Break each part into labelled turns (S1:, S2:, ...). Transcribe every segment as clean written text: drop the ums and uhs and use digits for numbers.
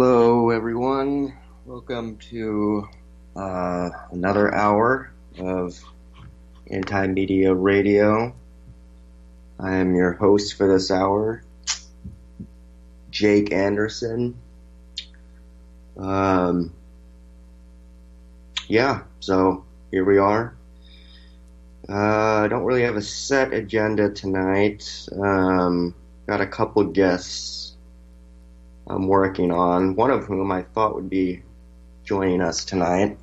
S1: Hello, everyone. Welcome to another hour of Anti-Media Radio. I am your host for this hour, Jake Anderson. So here we are. I don't really have a set agenda tonight. Got a couple guests I'm working on, one of whom I thought would be joining us tonight.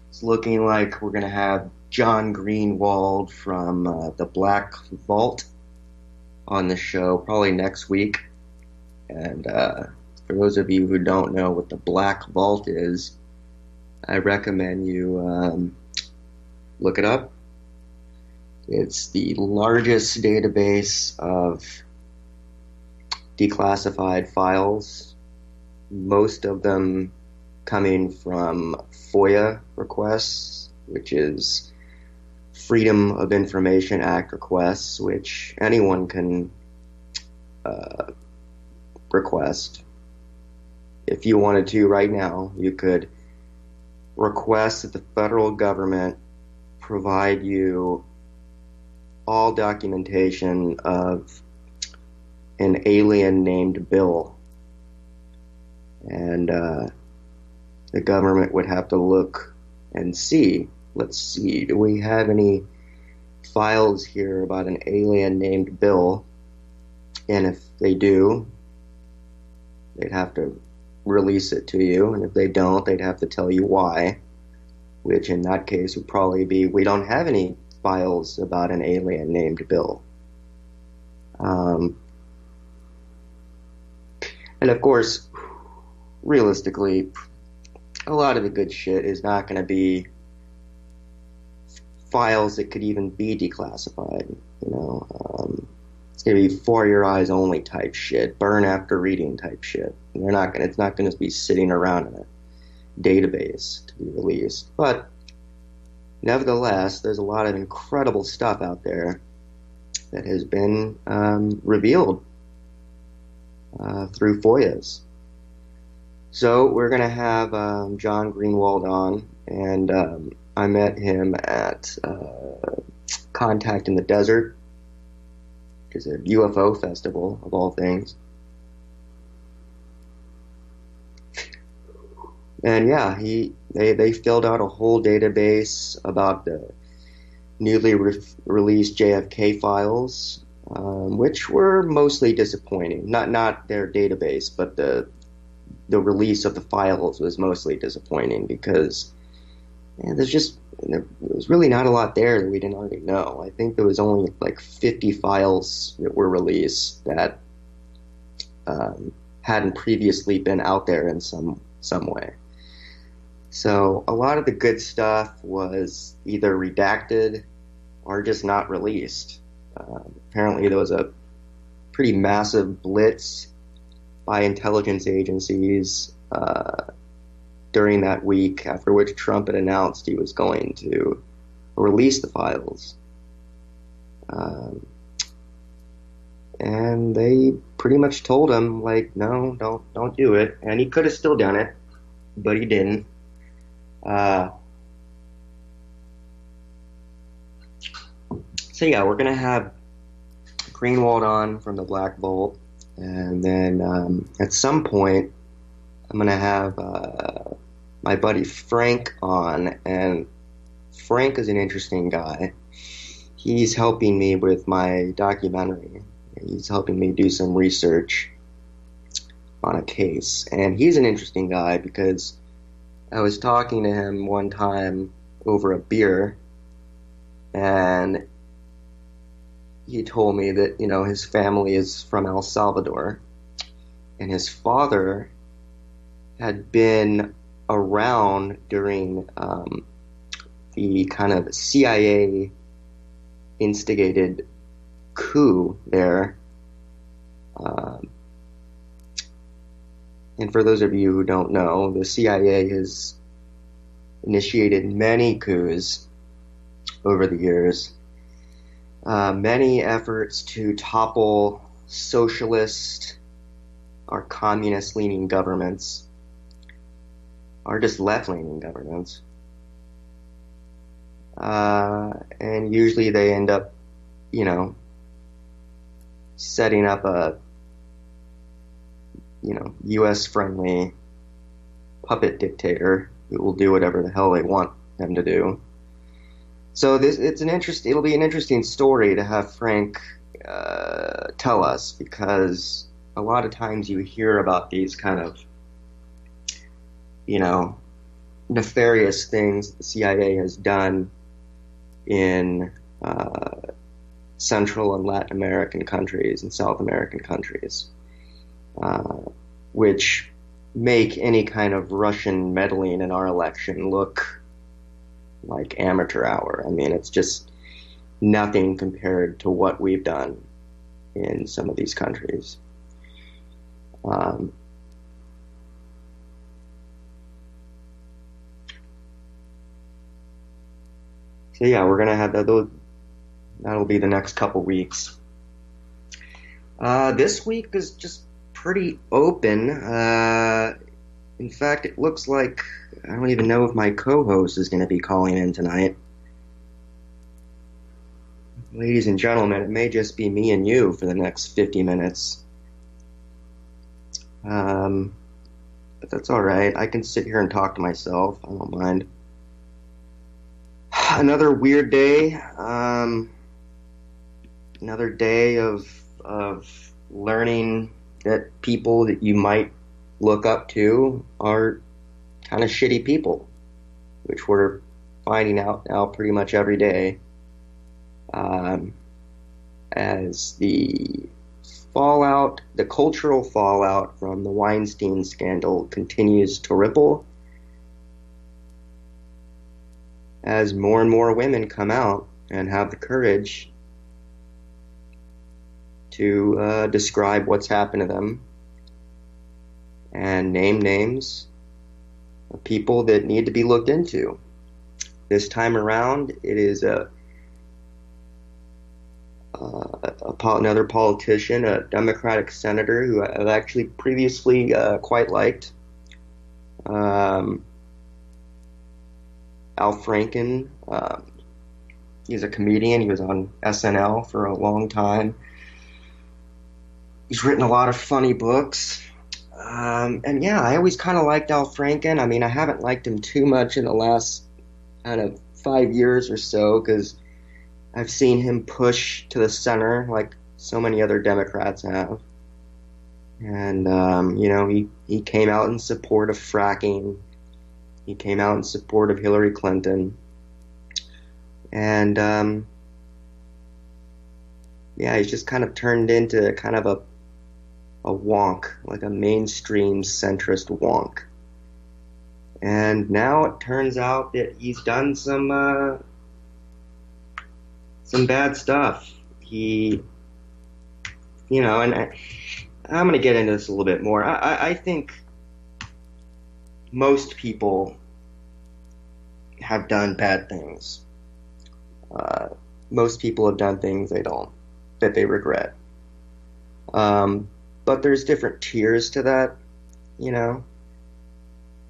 S1: It's looking like we're going to have John Greenwald from the Black Vault on the show probably next week. And for those of you who don't know what the Black Vault is, I recommend you look it up. It's the largest database of declassified files, most of them coming from FOIA requests, which is Freedom of Information Act requests, which anyone can request. If you wanted to right now, you could request that the federal government provide you all documentation of an alien named Bill. And the government would have to look and see, let's see, do we have any files here about an alien named Bill? And if they do, they'd have to release it to you. And if they don't, they'd have to tell you why, which in that case would probably be, we don't have any files about an alien named Bill. And of course, realistically, a lot of the good shit is not going to be files that could even be declassified. It's going to be for your eyes only type shit, burn after reading type shit. And it's not going to be sitting around in a database to be released. But nevertheless, there's a lot of incredible stuff out there that has been revealed through FOIAs. So we're going to have John Greenwald on, and I met him at Contact in the Desert, which is a UFO festival of all things. And yeah, they filled out a whole database about the newly released JFK files, which were mostly disappointing. Not their database, but the release of the files was mostly disappointing because there was really not a lot there that we didn't already know. I think there was only like 50 files that were released that hadn't previously been out there in some way. So a lot of the good stuff was either redacted or just not released. Apparently there was a pretty massive blitz by intelligence agencies during that week, after which Trump had announced he was going to release the files. And they pretty much told him, like, no, don't do it. And he could have still done it, but he didn't. So yeah, we're gonna have Greenwald on from the Black Vault, and then at some point I'm gonna have my buddy Frank on, and Frank is an interesting guy. He's helping me with my documentary. He's helping me do some research on a case, and he's an interesting guy because I was talking to him one time over a beer, and he told me that, his family is from El Salvador, and his father had been around during the kind of CIA instigated coup there. And for those of you who don't know, the CIA has initiated many coups over the years. Many efforts to topple socialist are communist-leaning governments, are just left-leaning governments. And usually they end up, setting up a, US-friendly puppet dictator who will do whatever the hell they want them to do. So it'll be an interesting story to have Frank tell us, because a lot of times you hear about these kind of, nefarious things the CIA has done in Central and Latin American countries and South American countries, which make any kind of Russian meddling in our election look like amateur hour. I mean, it's just nothing compared to what we've done in some of these countries. So yeah, we're gonna have that'll be the next couple weeks. This week is just pretty open. In fact, it looks like I don't even know if my co-host is going to be calling in tonight. Ladies and gentlemen, it may just be me and you for the next 50 minutes. But that's all right. I can sit here and talk to myself. I don't mind. Another weird day. Another day of learning that people that you might look up to are kind of shitty people, which we're finding out now pretty much every day, as the cultural fallout from the Weinstein scandal continues to ripple, as more and more women come out and have the courage to describe what's happened to them and name names of people that need to be looked into. This time around, it is another politician, a Democratic senator who I've actually previously quite liked, Al Franken. He's a comedian. He was on SNL for a long time. He's written a lot of funny books. And yeah, I always kind of liked Al Franken. I mean, I haven't liked him too much in the last kind of 5 years or so, because I've seen him push to the center like so many other Democrats have. And, he came out in support of fracking. He came out in support of Hillary Clinton. And, he's just kind of turned into kind of a wonk, like a mainstream centrist wonk. And now it turns out that he's done some bad stuff. And I'm going to get into this a little bit more. I think most people have done bad things. Most people have done things that they regret. But there's different tiers to that,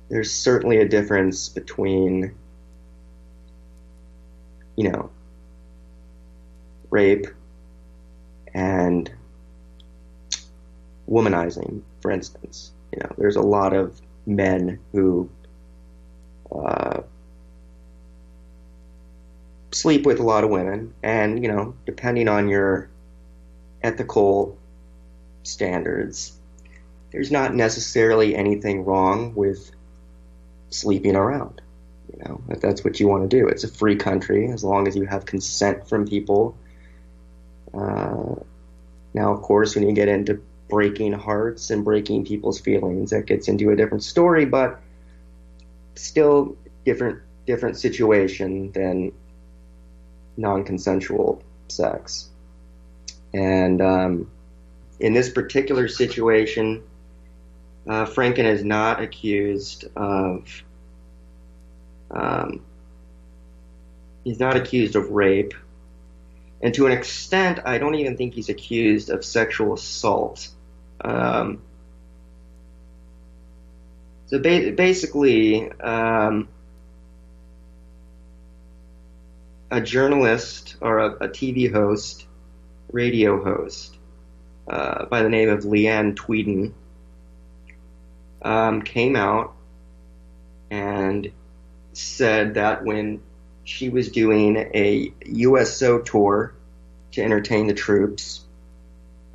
S1: There's certainly a difference between, rape and womanizing, for instance. There's a lot of men who sleep with a lot of women, and, depending on your ethical standards, there's not necessarily anything wrong with sleeping around. If that's what you want to do. It's a free country as long as you have consent from people. Now, of course, when you get into breaking hearts and breaking people's feelings, that gets into a different story, but still different situation than non-consensual sex. And in this particular situation, Franken is not accused of rape, and to an extent, I don't even think he's accused of sexual assault. So basically, a journalist or a TV host, radio host, by the name of Leanne Tweeden, came out and said that when she was doing a USO tour to entertain the troops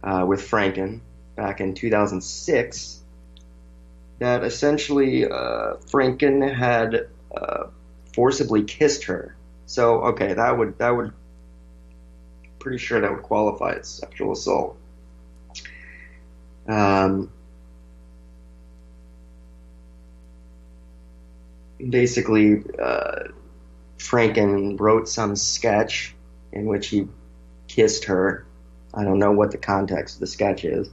S1: with Franken back in 2006, that essentially Franken had forcibly kissed her. So, okay, that would pretty sure that would qualify as sexual assault. Basically, Franken wrote some sketch in which he kissed her. I don't know what the context of the sketch is.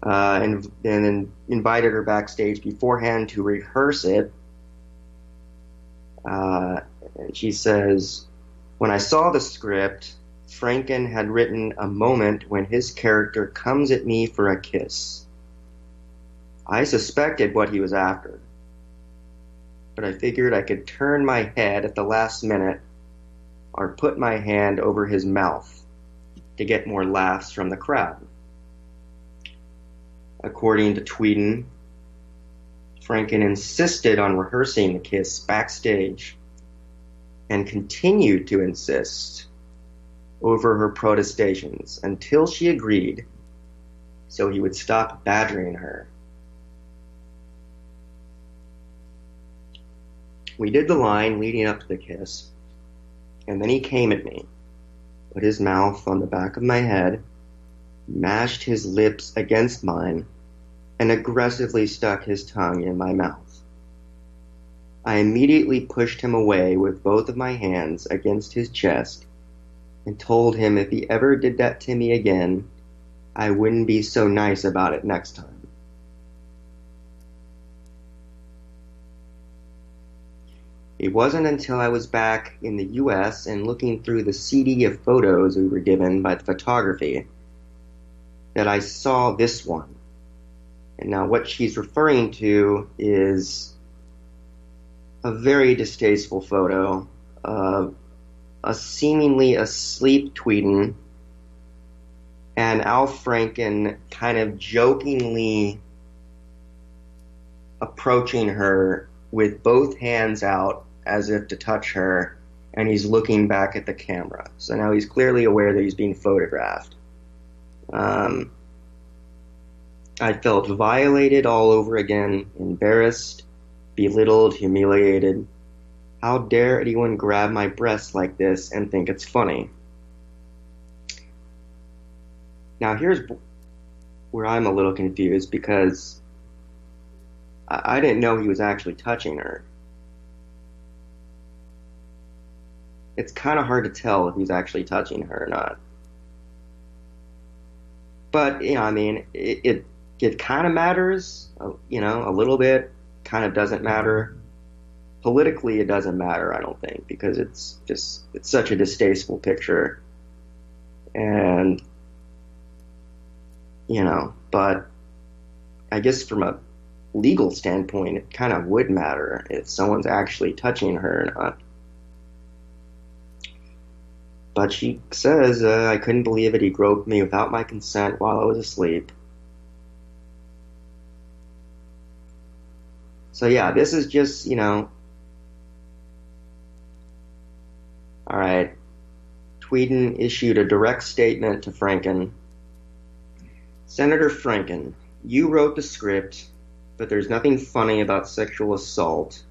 S1: And then invited her backstage beforehand to rehearse it. And she says, when I saw the script, Franken had written a moment when his character comes at me for a kiss. I suspected what he was after, but I figured I could turn my head at the last minute or put my hand over his mouth to get more laughs from the crowd. According to Tweeden, Franken insisted on rehearsing the kiss backstage and continued to insist over her protestations until she agreed, so he would stop badgering her. We did the line leading up to the kiss, and then he came at me, put his mouth on the back of my head, mashed his lips against mine, and aggressively stuck his tongue in my mouth. I immediately pushed him away with both of my hands against his chest and told him if he ever did that to me again, I wouldn't be so nice about it next time. It wasn't until I was back in the US and looking through the CD of photos we were given by the photography that I saw this one. And now what she's referring to is a very distasteful photo of a seemingly asleep Tweeden and Al Franken kind of jokingly approaching her with both hands out as if to touch her, and he's looking back at the camera. So now he's clearly aware that he's being photographed. I felt violated all over again, embarrassed, belittled, humiliated. How dare anyone grab my breasts like this and think it's funny? Now here's where I'm a little confused, because I didn't know he was actually touching her. It's kind of hard to tell if he's actually touching her or not. But, you know, I mean, it kind of matters, you know, a little bit, kind of doesn't matter. Politically, it doesn't matter, I don't think, because it's such a distasteful picture. And, you know, but I guess from a legal standpoint, it kind of would matter if someone's actually touching her or not. But she says, I couldn't believe it. He groped me without my consent while I was asleep. So yeah, this is just, you know, all right. Tweeden issued a direct statement to Franken. Senator Franken, you wrote the script, but there's nothing funny about sexual assault.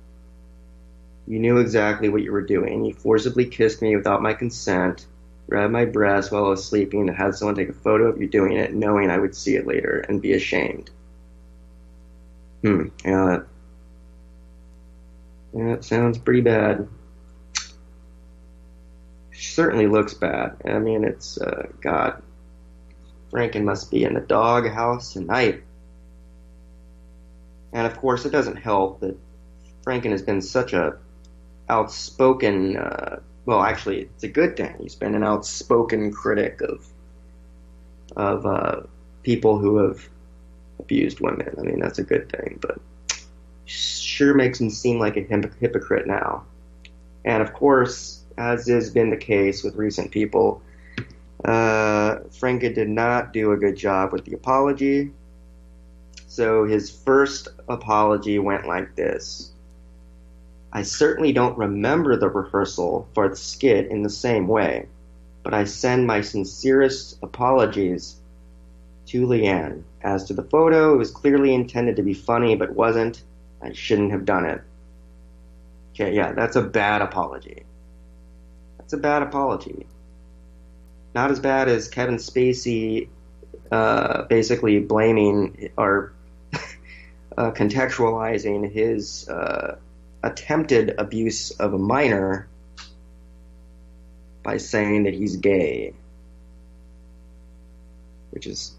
S1: You knew exactly what you were doing. You forcibly kissed me without my consent, grabbed my breast while I was sleeping, and had someone take a photo of you doing it, knowing I would see it later and be ashamed. Yeah, that sounds pretty bad. She certainly looks bad. I mean, it's, God. Franken must be in the doghouse tonight. And of course, it doesn't help that Franken has been such a outspoken, well, actually, it's a good thing. He's been an outspoken critic of people who have abused women. I mean, that's a good thing, but sure makes him seem like a hypocrite now. And of course, as has been the case with recent people, Franken did not do a good job with the apology. So his first apology went like this. I certainly don't remember the rehearsal for the skit in the same way, but I send my sincerest apologies to Leanne. As to the photo, it was clearly intended to be funny, but wasn't. I shouldn't have done it. Okay, yeah, that's a bad apology. That's a bad apology. Not as bad as Kevin Spacey basically blaming or contextualizing his attempted abuse of a minor by saying that he's gay, which is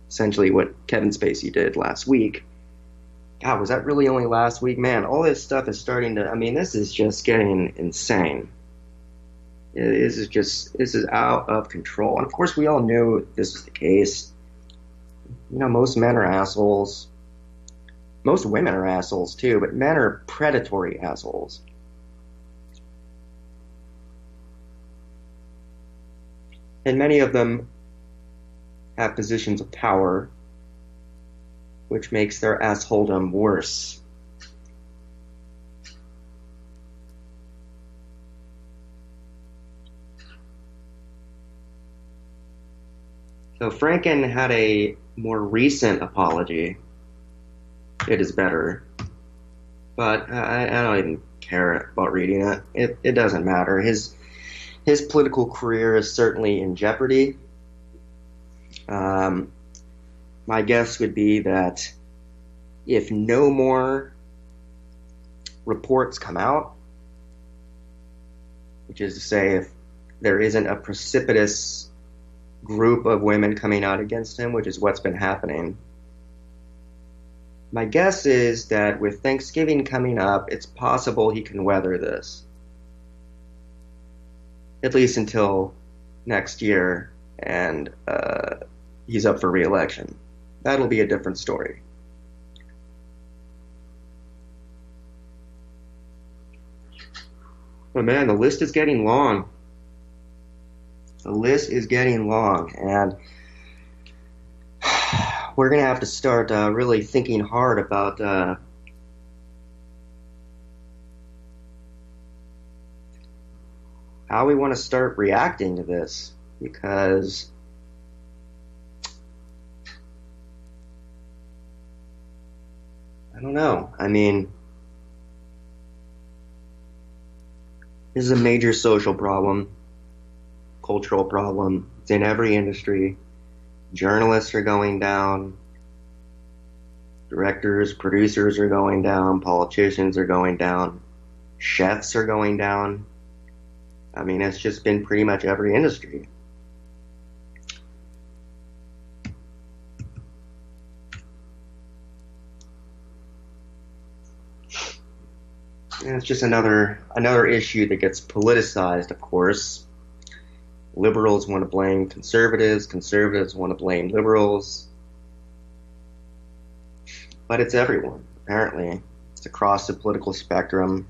S1: essentially what Kevin Spacey did last week. God, was that really only last week? Man, all this stuff is starting to, I mean, this is just getting insane. This is out of control. And of course, we all knew this was the case. You know, most men are assholes. Most women are assholes too, but men are predatory assholes. And many of them have positions of power, which makes their assholedom worse. So Franken had a more recent apology. It is better. But I don't even care about reading it. It doesn't matter. His political career is certainly in jeopardy. My guess would be that if no more reports come out, which is to say if there isn't a precipitous group of women coming out against him, which is what's been happening, my guess is that with Thanksgiving coming up, it's possible he can weather this. At least until next year, and he's up for re-election. That'll be a different story. But man, the list is getting long. The list is getting long, and we're going to have to start really thinking hard about how we want to start reacting to this, because I don't know. I mean, this is a major social problem, cultural problem. It's in every industry. Journalists are going down. Directors, producers are going down. Politicians are going down. Chefs are going down. I mean, it's just been pretty much every industry. And it's just another issue that gets politicized, of course. Liberals want to blame conservatives. Conservatives want to blame liberals. But it's everyone, apparently. It's across the political spectrum.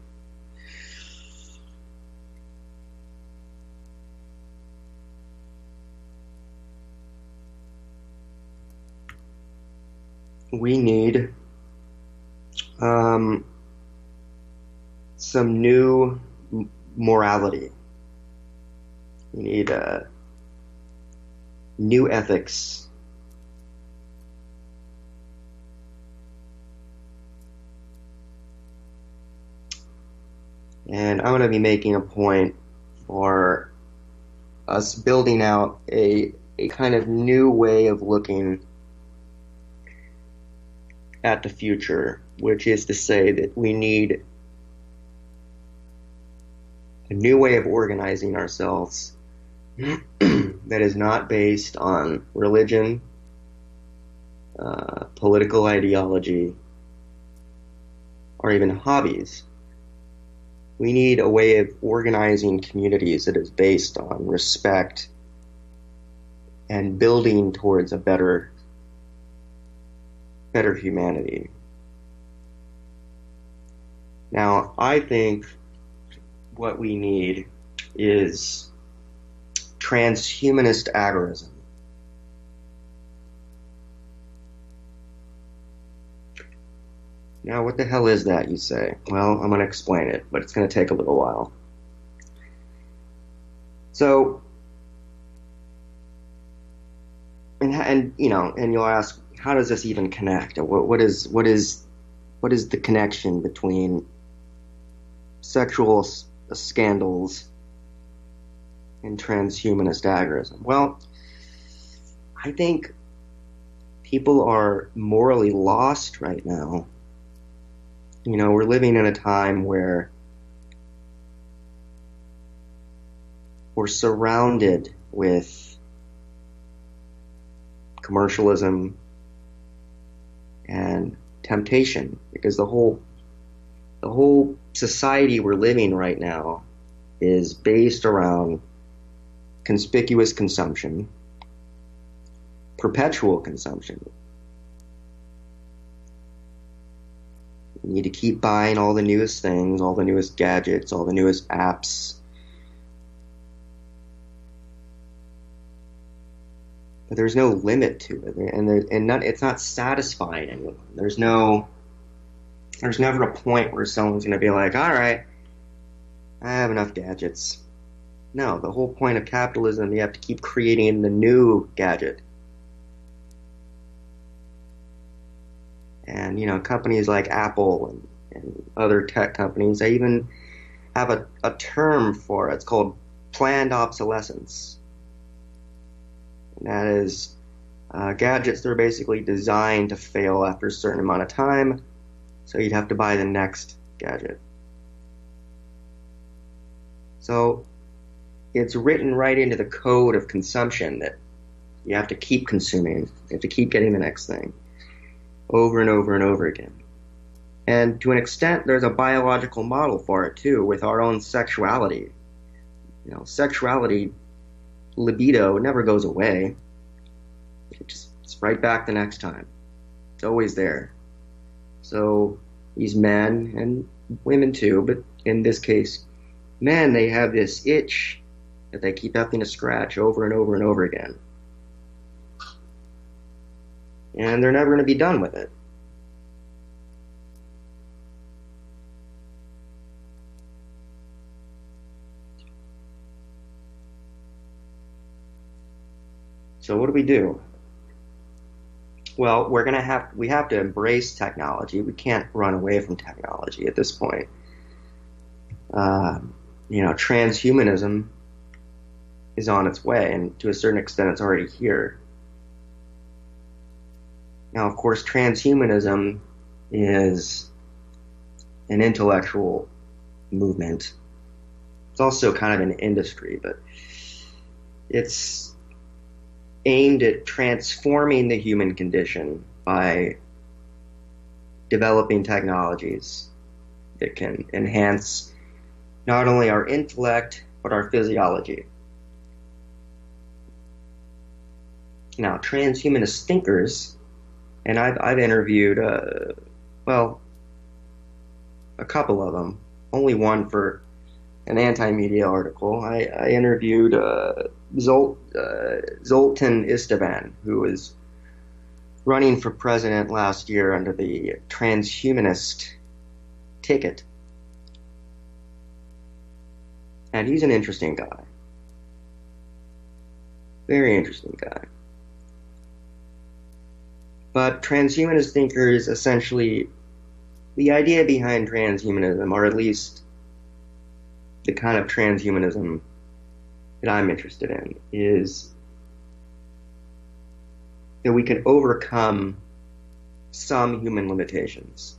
S1: We need some new morality. We need new ethics. And I'm going to be making a point for us building out a kind of new way of looking at the future, which is to say that we need a new way of organizing ourselves that is not based on religion, political ideology, or even hobbies. We need a way of organizing communities that is based on respect and building towards a better humanity. Now, I think what we need is transhumanist agorism. Now, what the hell is that, you say? Well, I'm going to explain it, but it's going to take a little while. So, and you'll ask, how does this even connect? What is the connection between sexual scandals and transhumanist agorism? Well, I think people are morally lost right now. We're living in a time where we're surrounded with commercialism and temptation, because the whole society we're living right now is based around conspicuous consumption, perpetual consumption. You need to keep buying all the newest things, all the newest gadgets, all the newest apps. But there's no limit to it, it's not satisfying anyone. There's never a point where someone's going to be like, all right, I have enough gadgets. No, the whole point of capitalism, you have to keep creating the new gadget. And, companies like Apple and other tech companies, they even have a term for it. It's called planned obsolescence. And that is gadgets that are basically designed to fail after a certain amount of time, so you'd have to buy the next gadget. So it's written right into the code of consumption that you have to keep consuming. You have to keep getting the next thing over and over and over again. And to an extent, there's a biological model for it too, with our own sexuality. Sexuality, libido, never goes away. It's right back the next time. It's always there. So these men, and women too, but in this case, men, they have this itch that they keep having to scratch over and over and over again. And they're never going to be done with it. So what do? Well, we have to embrace technology. We can't run away from technology at this point. Transhumanism is on its way, and to a certain extent, it's already here. Now, of course, transhumanism is an intellectual movement. It's also kind of an industry, but it's aimed at transforming the human condition by developing technologies that can enhance not only our intellect, but our physiology. Now, transhumanist thinkers, and I've interviewed, a couple of them, only one for an anti-media article. I interviewed Zoltan Istvan, who was running for president last year under the Transhumanist ticket. And he's an interesting guy. Very interesting guy. But transhumanist thinkers, essentially, the idea behind transhumanism, or at least the kind of transhumanism that I'm interested in, is that we can overcome some human limitations,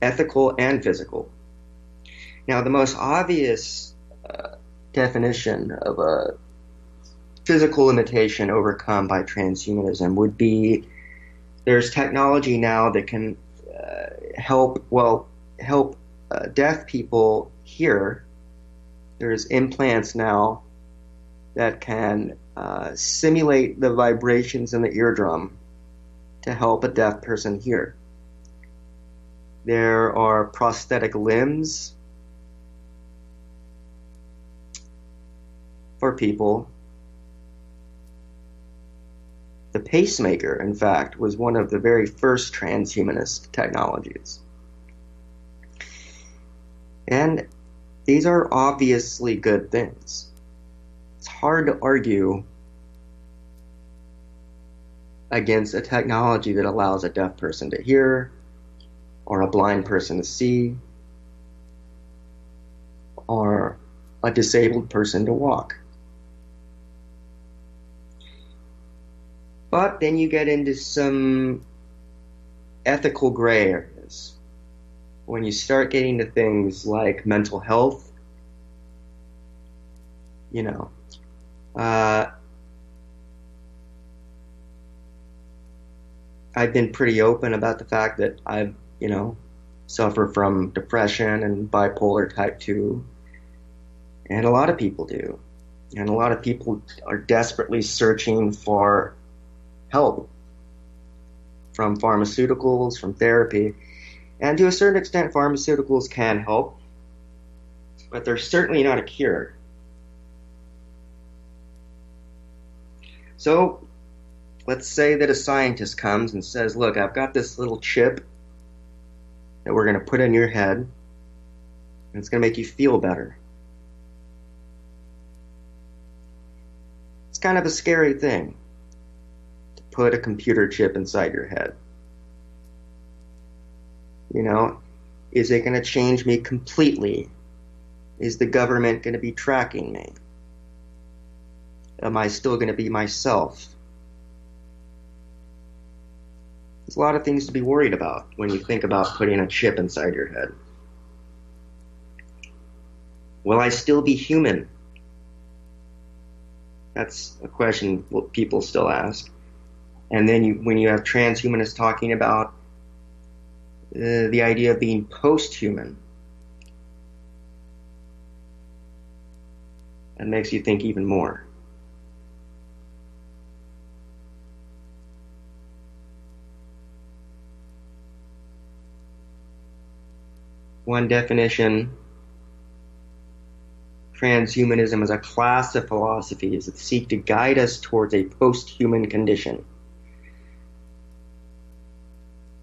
S1: ethical and physical. Now, the most obvious definition of a physical limitation overcome by transhumanism would be there's technology now that can help deaf people hear. There's implants now that can simulate the vibrations in the eardrum to help a deaf person hear. There are prosthetic limbs for people. The pacemaker, in fact, was one of the very first transhumanist technologies. And these are obviously good things. It's hard to argue against a technology that allows a deaf person to hear, or a blind person to see, or a disabled person to walk. But then you get into some ethical gray areas. When you start getting to things like mental health, I've been pretty open about the fact that I've, suffer from depression and bipolar type 2. And a lot of people do. And a lot of people are desperately searching for help from pharmaceuticals, from therapy. And to a certain extent, pharmaceuticals can help, but they're certainly not a cure. So let's say that a scientist comes and says, look, I've got this little chip that we're going to put in your head, and it's going to make you feel better. It's kind of a scary thing to put a computer chip inside your head. Is it going to change me completely? Is the government going to be tracking me? Am I still going to be myself? There's a lot of things to be worried about when you think about putting a chip inside your head. Will I still be human? That's a question people still ask. And then when you have transhumanists talking about the idea of being post-human, that makes you think even more. One definition, transhumanism as a class of philosophies that seek to guide us towards a post-human condition.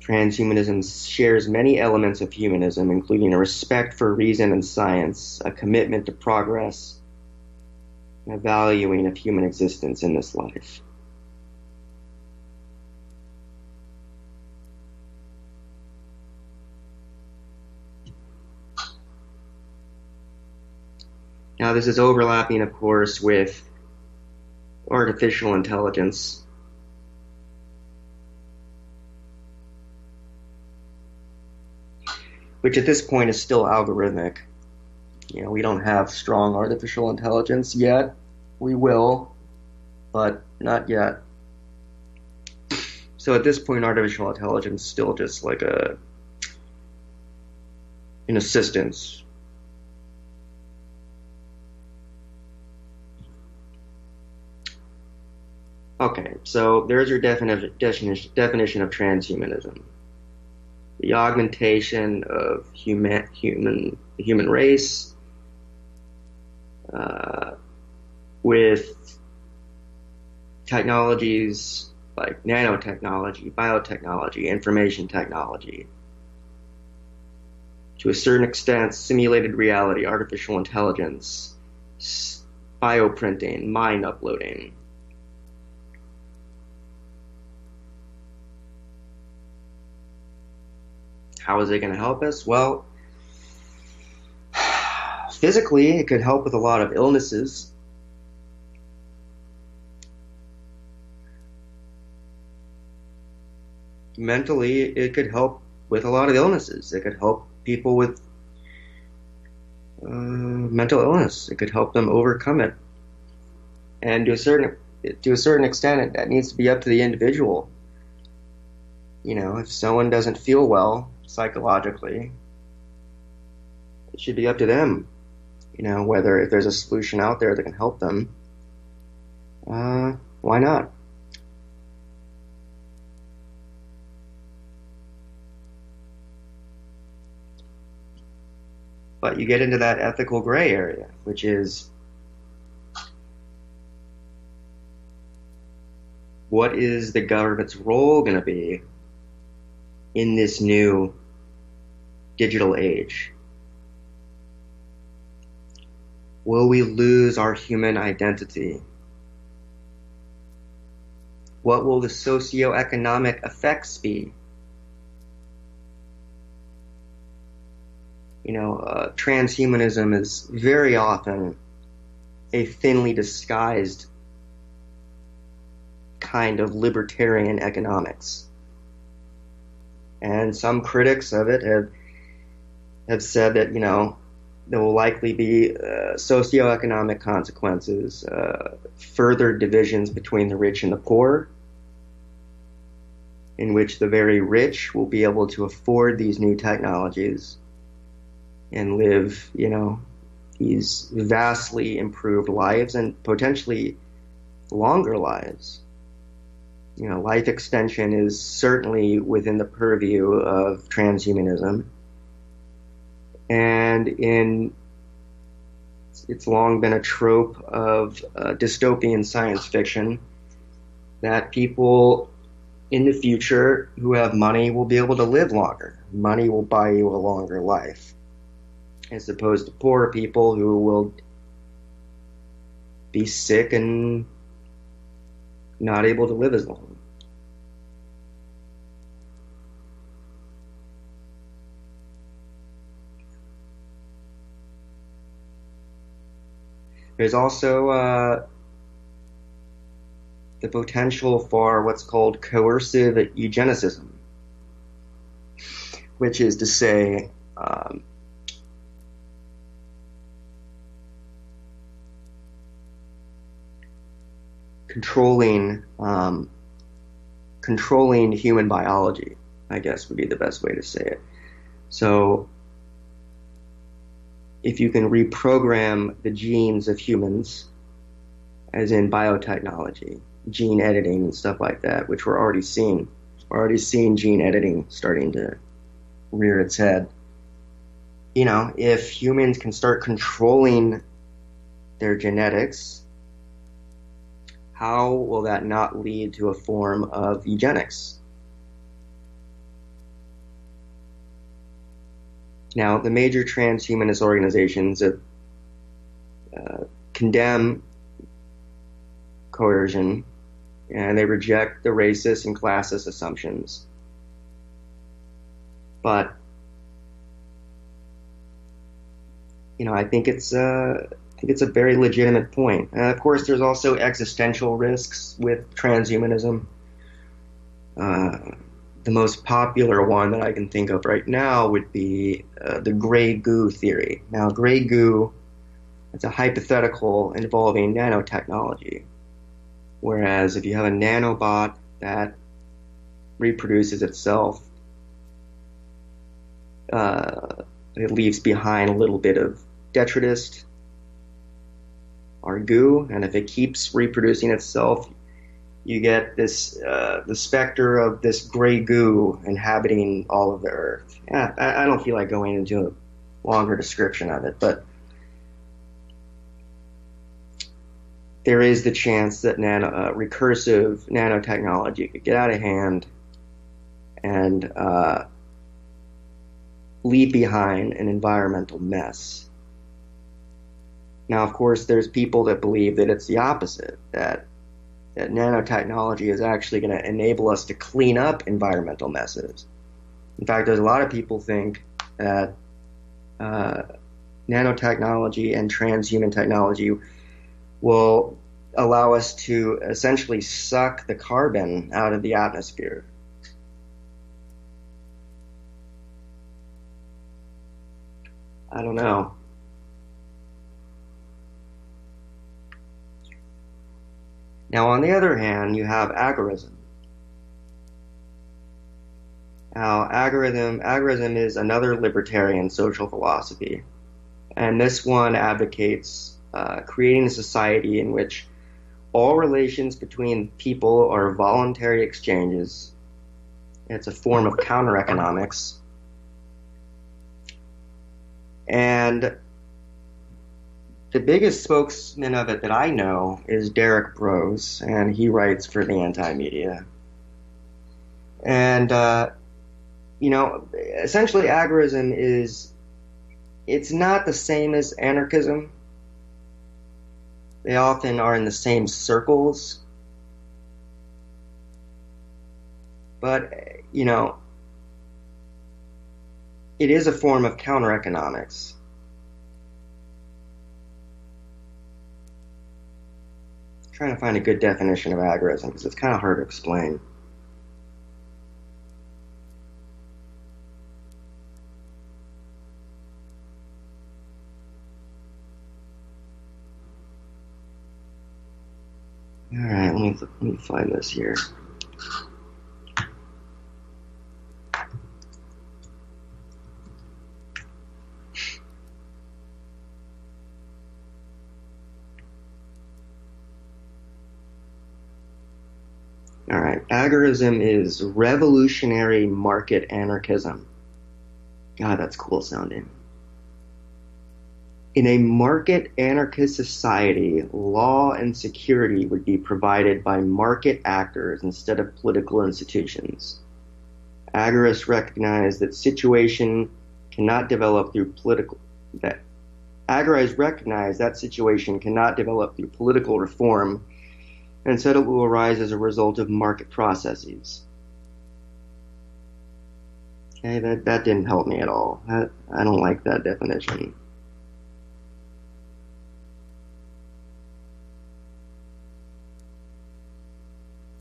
S1: Transhumanism shares many elements of humanism, including a respect for reason and science, a commitment to progress, and a valuing of human existence in this life. Now, this is overlapping, of course, with artificial intelligence. Which at this point is still algorithmic. We don't have strong artificial intelligence yet. We will, but not yet. So at this point, artificial intelligence is still just like an assistance. Okay, so there's your definition of transhumanism. The augmentation of human race with technologies like nanotechnology, biotechnology, information technology. To a certain extent, simulated reality, artificial intelligence, bioprinting, mind uploading. How is it going to help us? Well, physically, it could help with a lot of illnesses. Mentally, it could help with a lot of illnesses. It could help people with mental illness. It could help them overcome it. And to a certain extent, that needs to be up to the individual. If someone doesn't feel well psychologically, it should be up to them. Whether if there's a solution out there that can help them, why not? But you get into that ethical gray area, which is, what is the government's role going to be in this new digital age? Will we lose our human identity? What will the socioeconomic effects be? Transhumanism is very often a thinly disguised kind of libertarian economics. And some critics of it have said that, there will likely be socioeconomic consequences, further divisions between the rich and the poor, in which the very rich will be able to afford these new technologies and live, these vastly improved lives and potentially longer lives. Life extension is certainly within the purview of transhumanism. And it's long been a trope of dystopian science fiction that people in the future who have money will be able to live longer. Money will buy you a longer life, as opposed to poor people who will be sick and not able to live as long. There's also the potential for what's called coercive eugenicism, which is to say, controlling human biology, I guess would be the best way to say it. So if you can reprogram the genes of humans, as in biotechnology, gene editing and stuff like that, which we're already seeing. We're already seeing gene editing starting to rear its head. If humans can start controlling their genetics, how will that not lead to a form of eugenics? Now, the major transhumanist organizations condemn coercion, and they reject the racist and classist assumptions. But, I think it's a very legitimate point. And of course, there's also existential risks with transhumanism. The most popular one that I can think of right now would be the Gray Goo Theory. Now, Gray Goo, it's a hypothetical involving nanotechnology. Whereas if you have a nanobot that reproduces itself, it leaves behind a little bit of detritus or goo, and if it keeps reproducing itself, you get this the specter of this gray goo inhabiting all of the earth. Yeah, I don't feel like going into a longer description of it, but there is the chance that recursive nanotechnology could get out of hand and leave behind an environmental mess. Now, of course, there's people that believe that it's the opposite, that nanotechnology is actually going to enable us to clean up environmental messes. In fact, there's a lot of people think that nanotechnology and transhuman technology will allow us to essentially suck the carbon out of the atmosphere. I don't know. Now, on the other hand, you have agorism. Now, agorism is another libertarian social philosophy, and this one advocates creating a society in which all relations between people are voluntary exchanges. It's a form of counter-economics. And the biggest spokesman of it that I know is Derrick Rose, and he writes for the Anti-Media. And, essentially agorism it's not the same as anarchism. They often are in the same circles. But, it is a form of counter-economics. I'm trying to find a good definition of agorism because it's kind of hard to explain. All right, let me find this here. All right, agorism is revolutionary market anarchism. God, that's cool sounding. In a market anarchist society, law and security would be provided by market actors instead of political institutions. Agorists recognize that situation cannot develop through political reform, and instead it will arise as a result of market processes. Okay, that didn't help me at all. I don't like that definition.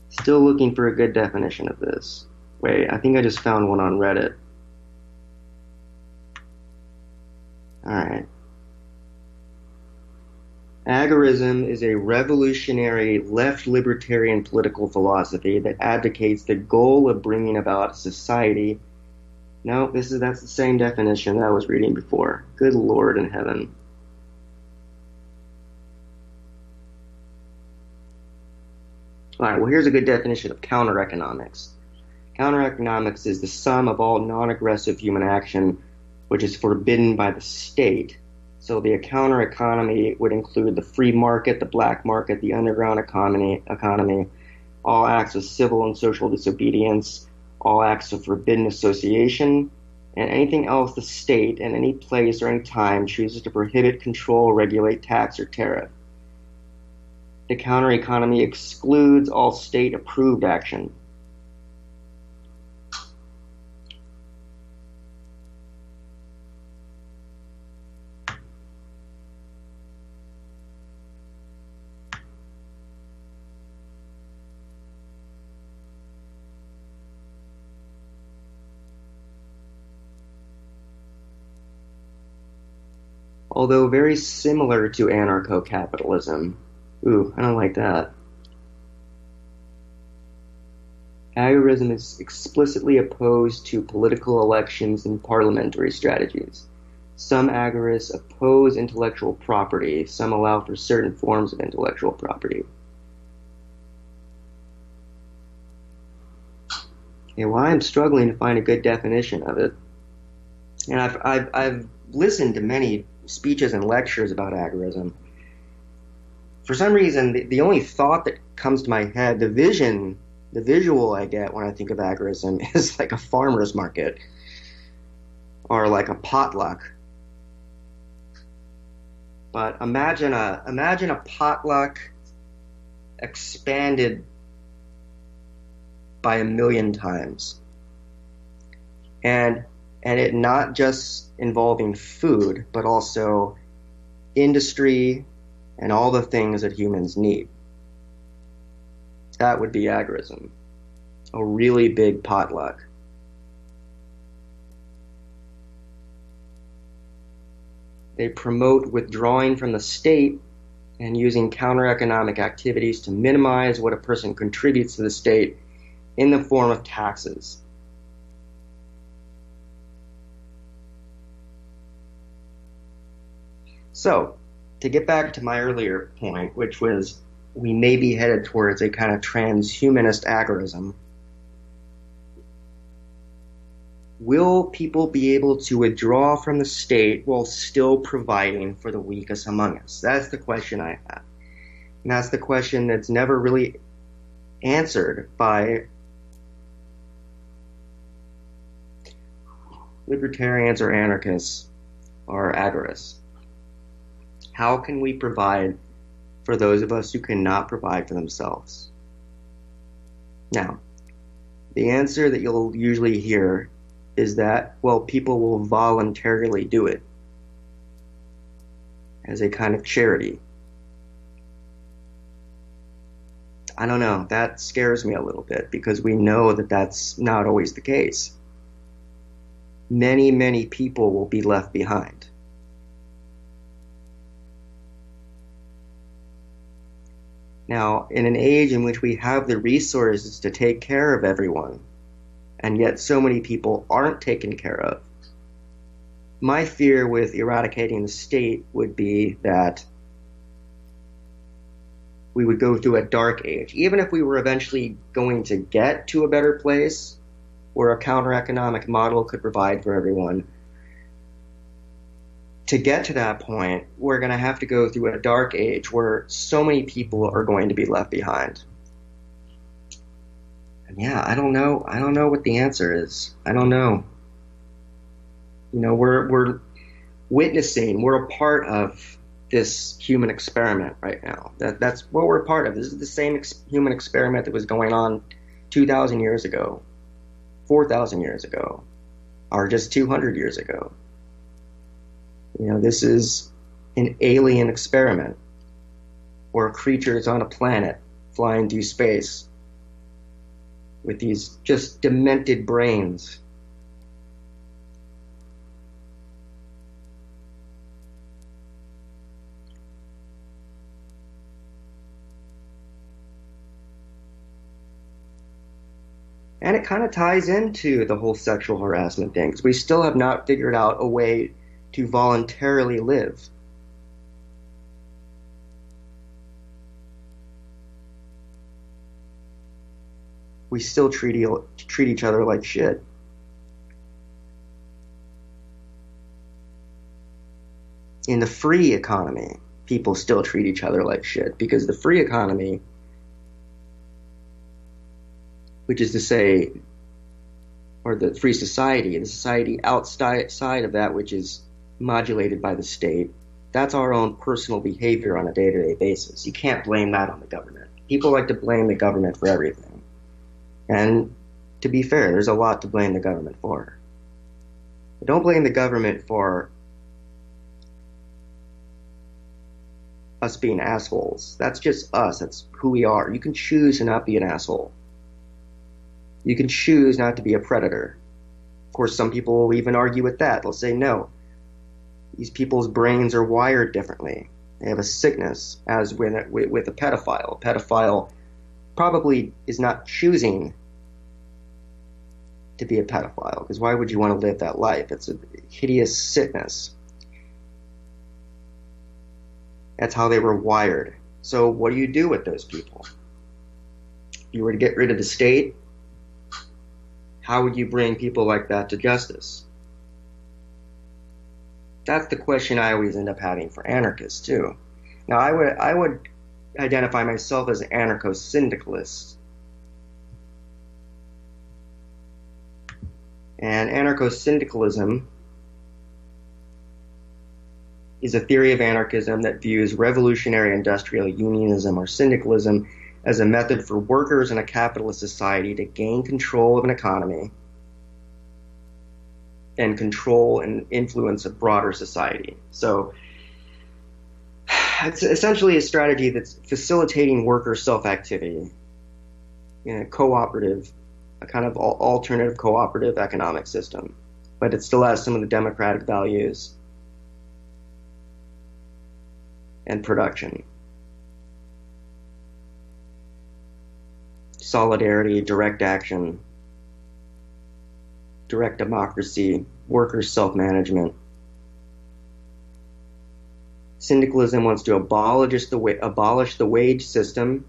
S1: Still looking for a good definition of this. Wait, I think I just found one on Reddit. Alright. Agorism is a revolutionary left libertarian political philosophy that advocates the goal of bringing about a society. No, that's the same definition that I was reading before. Good Lord in heaven. All right, well, here's a good definition of counter-economics. Counter-economics is the sum of all non-aggressive human action which is forbidden by the state. So the counter-economy would include the free market, the black market, the underground economy, all acts of civil and social disobedience, all acts of forbidden association, and anything else the state in any place or any time chooses to prohibit, control, regulate, tax, or tariff. The counter-economy excludes all state-approved action. Although very similar to anarcho-capitalism. Ooh, I don't like that. Agorism is explicitly opposed to political elections and parliamentary strategies. Some agorists oppose intellectual property. Some allow for certain forms of intellectual property. Okay, well, I'm struggling to find a good definition of it. And I've listened to many speeches and lectures about agorism. For some reason, the only thought that comes to my head, the visual I get when I think of agorism is like a farmer's market or like a potluck. But imagine a potluck expanded by 1,000,000 times. And it not just involving food, but also industry and all the things that humans need. That would be agorism. A really big potluck. They promote withdrawing from the state and using counter-economic activities to minimize what a person contributes to the state in the form of taxes. So, to get back to my earlier point, which was we may be headed towards a kind of transhumanist agorism, will people be able to withdraw from the state while still providing for the weakest among us? That's the question I have. And that's the question that's never really answered by libertarians or anarchists or agorists. How can we provide for those of us who cannot provide for themselves? Now, the answer that you'll usually hear is that, well, people will voluntarily do it as a kind of charity. I don't know. That scares me a little bit because we know that that's not always the case. Many, many people will be left behind. Now, in an age in which we have the resources to take care of everyone, and yet so many people aren't taken care of, my fear with eradicating the state would be that we would go through a dark age. Even if we were eventually going to get to a better place where a counter-economic model could provide for everyone, to get to that point, we're going to have to go through a dark age where so many people are going to be left behind. And yeah, I don't know what the answer is. I don't know. You know, we're witnessing, we're a part of this human experiment right now. That's what we're a part of. This is the same human experiment that was going on 2,000 years ago, 4,000 years ago, or just 200 years ago. You know, this is an alien experiment where creatures on a planet flying through space with these just demented brains. And it kind of ties into the whole sexual harassment thing, because we still have not figured out a way to voluntarily live. We still treat each other like shit. In the free economy, people still treat each other like shit, because the free economy, which is to say, or the free society, the society outside of that which is modulated by the state, that's our own personal behavior on a day-to-day basis. You can't blame that on the government. People like to blame the government for everything. And to be fair, there's a lot to blame the government for. But don't blame the government for us being assholes. That's just us. That's who we are. You can choose to not be an asshole. You can choose not to be a predator. Of course, some people will even argue with that. They'll say, no, these people's brains are wired differently. They have a sickness, as with a pedophile. A pedophile probably is not choosing to be a pedophile, because why would you want to live that life? It's a hideous sickness. That's how they were wired. So what do you do with those people? If you were to get rid of the state, how would you bring people like that to justice? That's the question I always end up having for anarchists too. Now I would identify myself as an anarcho-syndicalist. And anarcho-syndicalism is a theory of anarchism that views revolutionary industrial unionism or syndicalism as a method for workers in a capitalist society to gain control of an economy and control and influence a broader society. So it's essentially a strategy that's facilitating worker self-activity in a cooperative, a kind of alternative cooperative economic system. But it still has some of the democratic values and production. Solidarity, direct action, direct democracy, worker self-management. Syndicalism wants to abolish the wage system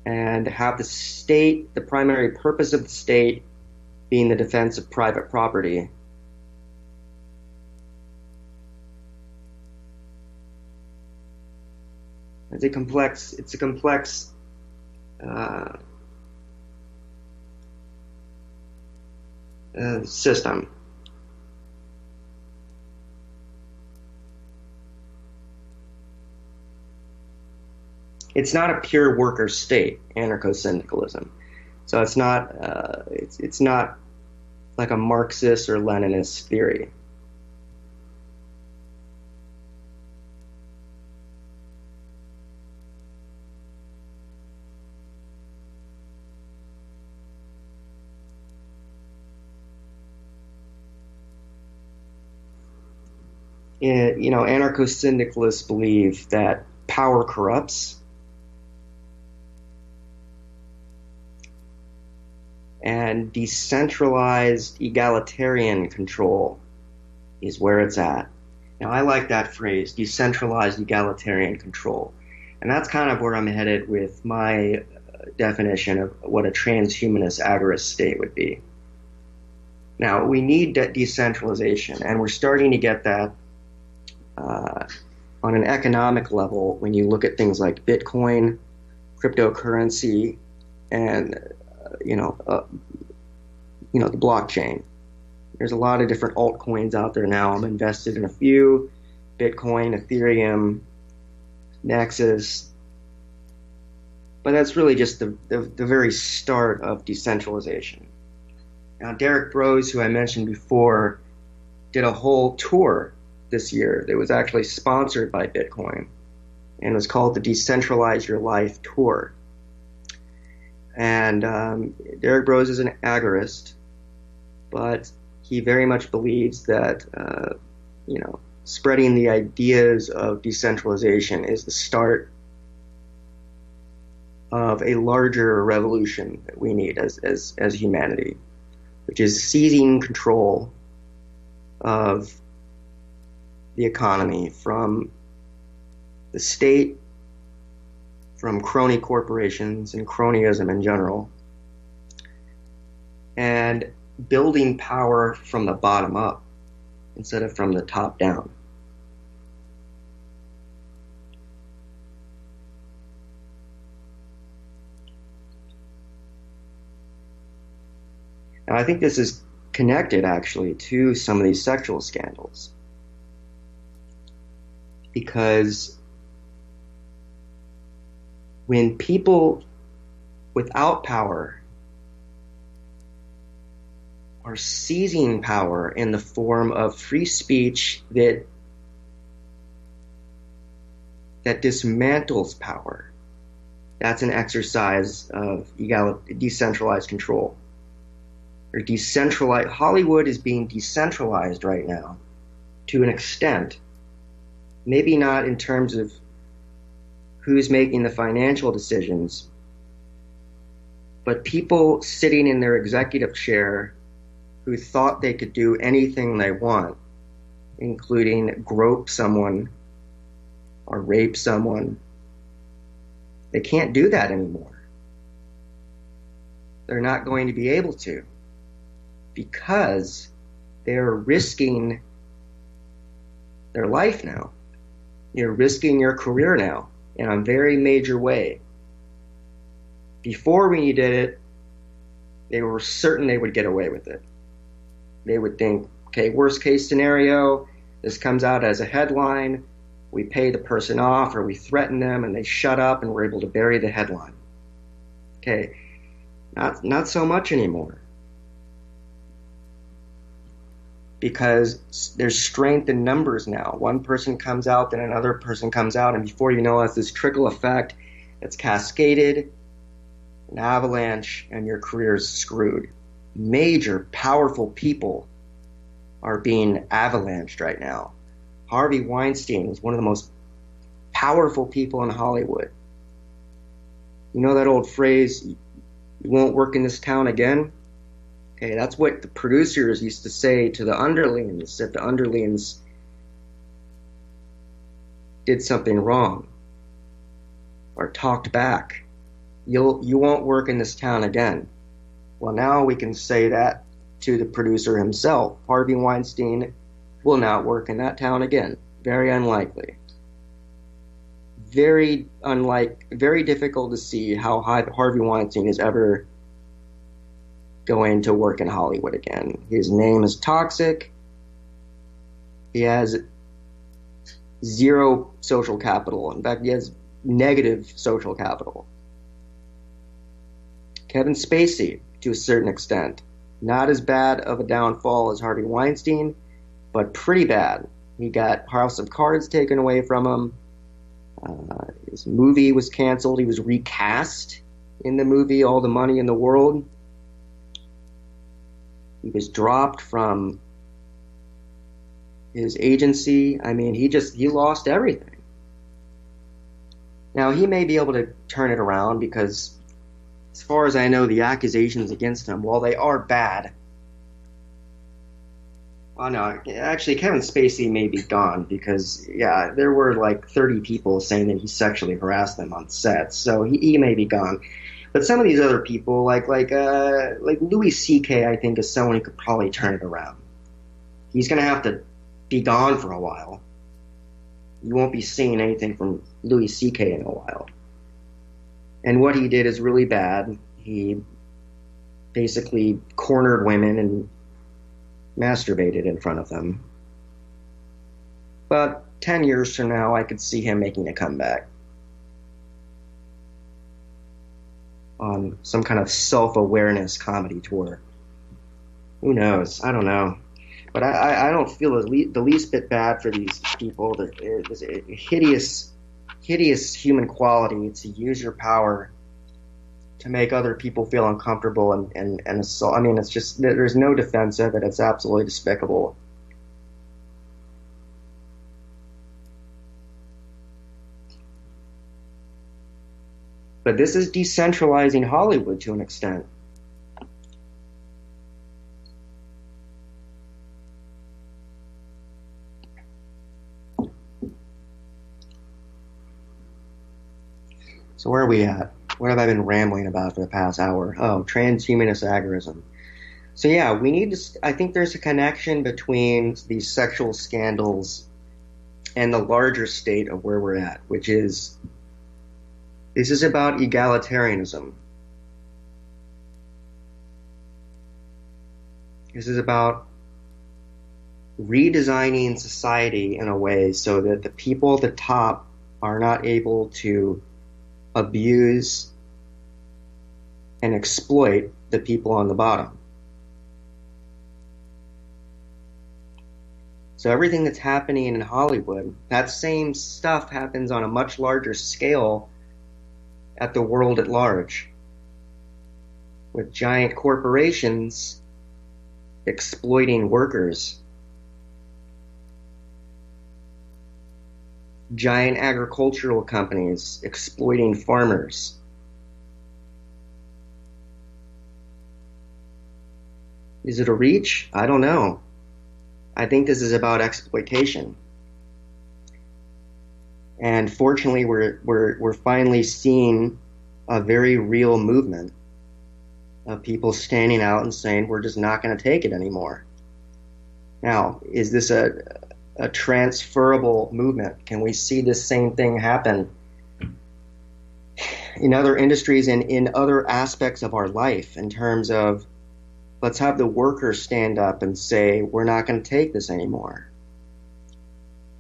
S1: and have the state, the primary purpose of the state, being the defense of private property. It's a complex system. It's not a pure worker state, anarcho-syndicalism. So it's not like a Marxist or Leninist theory. Anarcho-syndicalists believe that power corrupts, and decentralized egalitarian control is where it's at. Now, I like that phrase, decentralized egalitarian control. And that's kind of where I'm headed with my definition of what a transhumanist agorist state would be. Now, we need decentralization, and we're starting to get that on an economic level when you look at things like Bitcoin, cryptocurrency, and the blockchain. There's a lot of different altcoins out there now. I'm invested in a few: Bitcoin, Ethereum, Nexus. But that's really just the very start of decentralization. Now, Derrick Rose, who I mentioned before, did a whole tour this year that was actually sponsored by Bitcoin, and it was called the Decentralize Your Life Tour. And Derrick Rose is an agorist, but he very much believes that spreading the ideas of decentralization is the start of a larger revolution that we need as humanity, which is seizing control of the economy from the state, from crony corporations and cronyism in general, and building power from the bottom up instead of from the top down. Now, I think this is connected actually to some of these sexual scandals, because when people without power are seizing power in the form of free speech that dismantles power, that's an exercise of decentralized control. Or decentralized. Hollywood is being decentralized right now to an extent. Maybe not in terms of who's making the financial decisions, but people sitting in their executive chair who thought they could do anything they want, including grope someone or rape someone. They can't do that anymore. They're not going to be able to, because they're risking their life now. You're risking your career now in a very major way. Before, when you did it, they were certain they would get away with it. They would think, okay, worst case scenario, this comes out as a headline, we pay the person off or we threaten them and they shut up and we're able to bury the headline. Okay, not so much anymore. Because there's strength in numbers now. One person comes out, then another person comes out, and before you know it, it's this trickle effect that's cascaded, an avalanche, and your career is screwed. Major, powerful people are being avalanched right now. Harvey Weinstein was one of the most powerful people in Hollywood. You know that old phrase, you won't work in this town again? Okay, that's what the producers used to say to the underlings if the underlings did something wrong or talked back. You won't work in this town again. Well, now we can say that to the producer himself. Harvey Weinstein will not work in that town again. Very unlikely. Very difficult to see how Harvey Weinstein is ever going to work in Hollywood again. His name is toxic. He has zero social capital. In fact, he has negative social capital. Kevin Spacey, to a certain extent, not as bad of a downfall as Harvey Weinstein, but pretty bad. He got House of Cards taken away from him. His movie was canceled. He was recast in the movie All the Money in the World. He was dropped from his agency. I mean, he lost everything. Now, he may be able to turn it around because, as far as I know, the accusations against him, while they are bad. Oh, no, actually, Kevin Spacey may be gone because, yeah, there were like 30 people saying that he sexually harassed them on set, so he may be gone. But some of these other people, like Louis C.K., I think, is someone who could probably turn it around. He's going to have to be gone for a while. You won't be seeing anything from Louis C.K. in a while. And what he did is really bad. He basically cornered women and masturbated in front of them. But 10 years from now, I could see him making a comeback on some kind of self-awareness comedy tour. Who knows? I don't know. But I don't feel the least bit bad for these people. There's a hideous human quality to use your power to make other people feel uncomfortable and assault. I mean, it's just, there's no defense of it. It's absolutely despicable. But this is decentralizing Hollywood to an extent. So where are we at? What have I been rambling about for the past hour? Oh, transhumanist agorism. So yeah, we need to, I think there's a connection between these sexual scandals and the larger state of where we're at, which is, this is about egalitarianism. This is about redesigning society in a way so that the people at the top are not able to abuse and exploit the people on the bottom. So everything that's happening in Hollywood, that same stuff happens on a much larger scale at the world at large, with giant corporations exploiting workers, giant agricultural companies exploiting farmers. Is it a reach? I don't know. I think this is about exploitation. And fortunately, we're finally seeing a very real movement of people standing out and saying, we're just not going to take it anymore. Now, is this a transferable movement? Can we see this same thing happen in other industries and in other aspects of our life, in terms of, let's have the workers stand up and say, we're not going to take this anymore,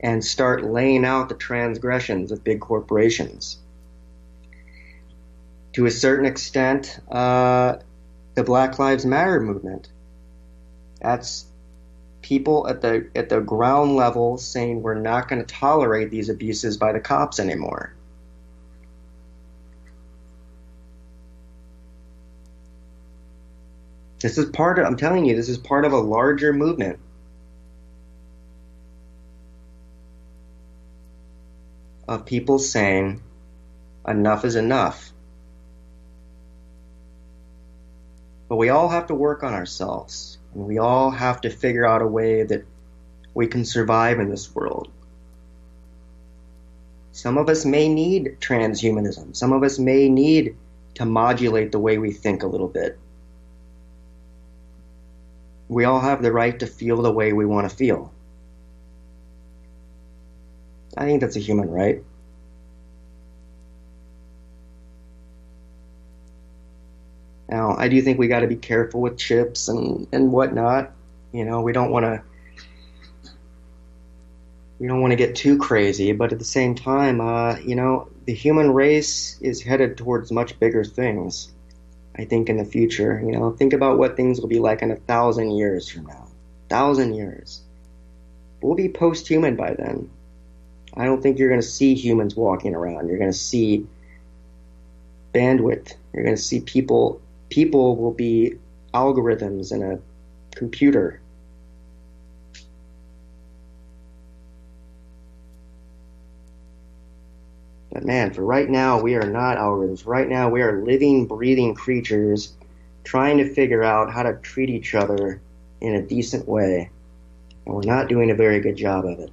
S1: and start laying out the transgressions of big corporations. To a certain extent, the Black Lives Matter movement, that's people at the ground level saying, we're not going to tolerate these abuses by the cops anymore. I'm telling you, this is part of a larger movement. Of people saying, enough is enough. But we all have to work on ourselves, and we all have to figure out a way that we can survive in this world. Some of us may need transhumanism. Some of us may need to modulate the way we think a little bit. We all have the right to feel the way we want to feel. I think that's a human right. Now, I do think we got to be careful with chips and whatnot. You know, we don't want to get too crazy, but at the same time, you know, the human race is headed towards much bigger things. I think in the future, you know, think about what things will be like in 1,000 years from now. 1,000 years. We'll be post-human by then. I don't think you're going to see humans walking around. You're going to see bandwidth. You're going to see people. People will be algorithms in a computer. But man, for right now, we are not algorithms. Right now, we are living, breathing creatures trying to figure out how to treat each other in a decent way. And we're not doing a very good job of it.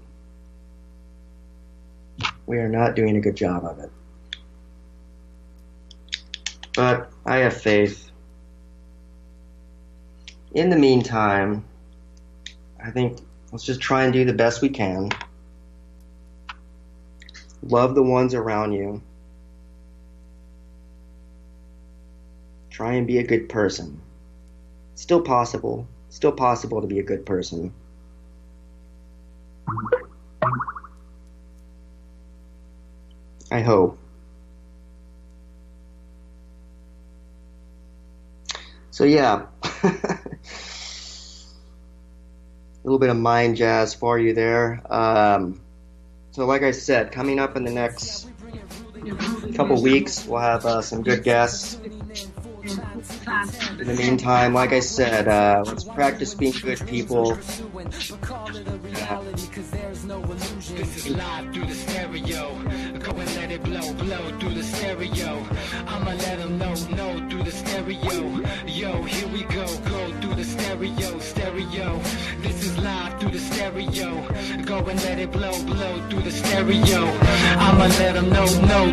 S1: We are not doing a good job of it. But I have faith. In the meantime, I think let's just try and do the best we can. Love the ones around you. Try and be a good person. Still possible to be a good person. I hope. So yeah, a little bit of mind jazz for you there. So like I said, coming up in the next couple weeks, we'll have some good guests. In the meantime, like I said, let's practice being good people.
S2: This is live through the stereo. Go and let it blow through the stereo. I'ma let them know through the stereo. Yo, here we go through the stereo. This is live through the stereo. Go and let it blow through the stereo. I'ma let them know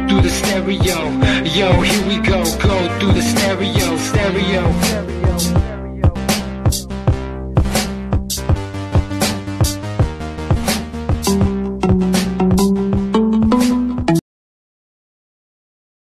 S2: through the stereo. Yo, here we go through the stereo.